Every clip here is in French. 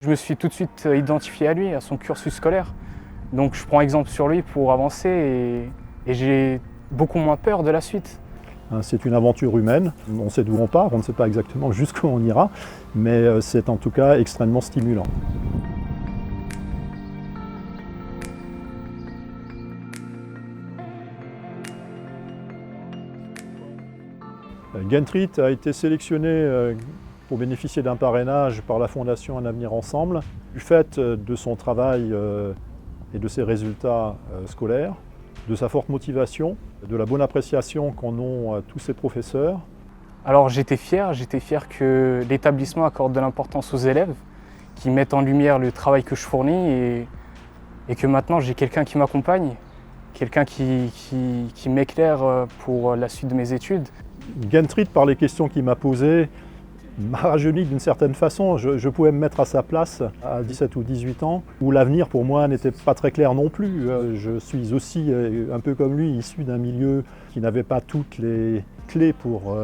Je me suis tout de suite identifié à lui, à son cursus scolaire. Donc je prends exemple sur lui pour avancer et j'ai beaucoup moins peur de la suite. C'est une aventure humaine, on sait d'où on part, on ne sait pas exactement jusqu'où on ira, mais c'est en tout cas extrêmement stimulant. Gentrit a été sélectionné pour bénéficier d'un parrainage par la Fondation Un Avenir Ensemble, du fait de son travail et de ses résultats scolaires, de sa forte motivation, de la bonne appréciation qu'en ont tous ses professeurs. Alors j'étais fier que l'établissement accorde de l'importance aux élèves, qui mettent en lumière le travail que je fournis et que maintenant j'ai quelqu'un qui m'accompagne, quelqu'un qui m'éclaire pour la suite de mes études. Gentrit, par les questions qu'il m'a posées, m'a rajeuni d'une certaine façon. Je pouvais me mettre à sa place à 17 ou 18 ans, où l'avenir pour moi n'était pas très clair non plus. Je suis aussi, un peu comme lui, issu d'un milieu qui n'avait pas toutes les clés pour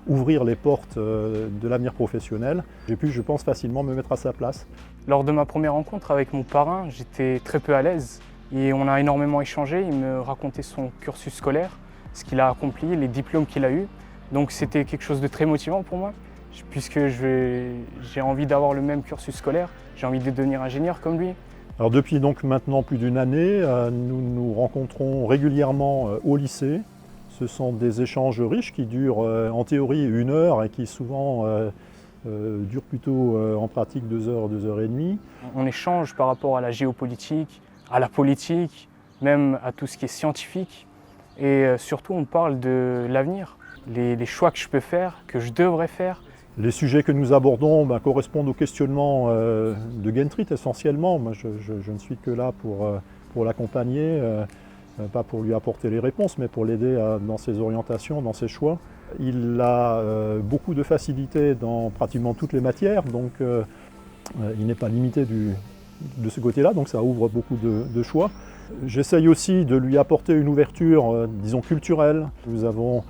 ouvrir les portes de l'avenir professionnel. J'ai pu, je pense, facilement me mettre à sa place. Lors de ma première rencontre avec mon parrain, j'étais très peu à l'aise et on a énormément échangé. Il me racontait son cursus scolaire, ce qu'il a accompli, les diplômes qu'il a eus. Donc c'était quelque chose de très motivant pour moi, puisque j'ai envie d'avoir le même cursus scolaire, j'ai envie de devenir ingénieur comme lui. Alors depuis donc maintenant plus d'une année, nous nous rencontrons régulièrement au lycée. Ce sont des échanges riches qui durent en théorie 1 heure et qui souvent durent plutôt en pratique 2 heures, 2 heures et demie. On échange par rapport à la géopolitique, à la politique, même à tout ce qui est scientifique. Et surtout on parle de l'avenir. Les choix que je peux faire, que je devrais faire. Les sujets que nous abordons correspondent aux questionnements de Gentrit essentiellement. Moi, je ne suis que là pour l'accompagner, pas pour lui apporter les réponses, mais pour l'aider dans ses orientations, dans ses choix. Il a beaucoup de facilité dans pratiquement toutes les matières, donc il n'est pas limité de ce côté-là, donc ça ouvre beaucoup de choix. J'essaye aussi de lui apporter une ouverture, disons, culturelle. Nous avons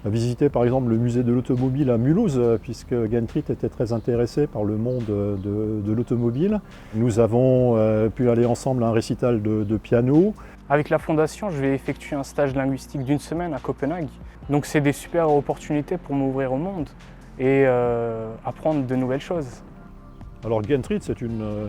visité par exemple le musée de l'automobile à Mulhouse, puisque Gentrit était très intéressé par le monde de l'automobile. Nous avons pu aller ensemble à un récital de piano. Avec la Fondation, je vais effectuer un stage linguistique d'1 semaine à Copenhague. Donc c'est des super opportunités pour m'ouvrir au monde et apprendre de nouvelles choses. Alors Gentrit, c'est une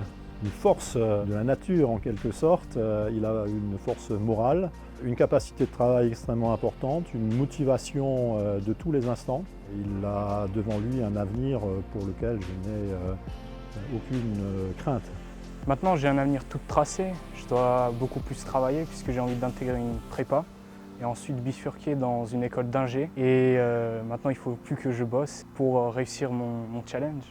force de la nature en quelque sorte. Il a une force morale, une capacité de travail extrêmement importante, une motivation de tous les instants. Il a devant lui un avenir pour lequel je n'ai aucune crainte. Maintenant j'ai un avenir tout tracé, je dois beaucoup plus travailler puisque j'ai envie d'intégrer une prépa et ensuite bifurquer dans une école d'ingé. Et maintenant il ne faut plus que je bosse pour réussir mon challenge.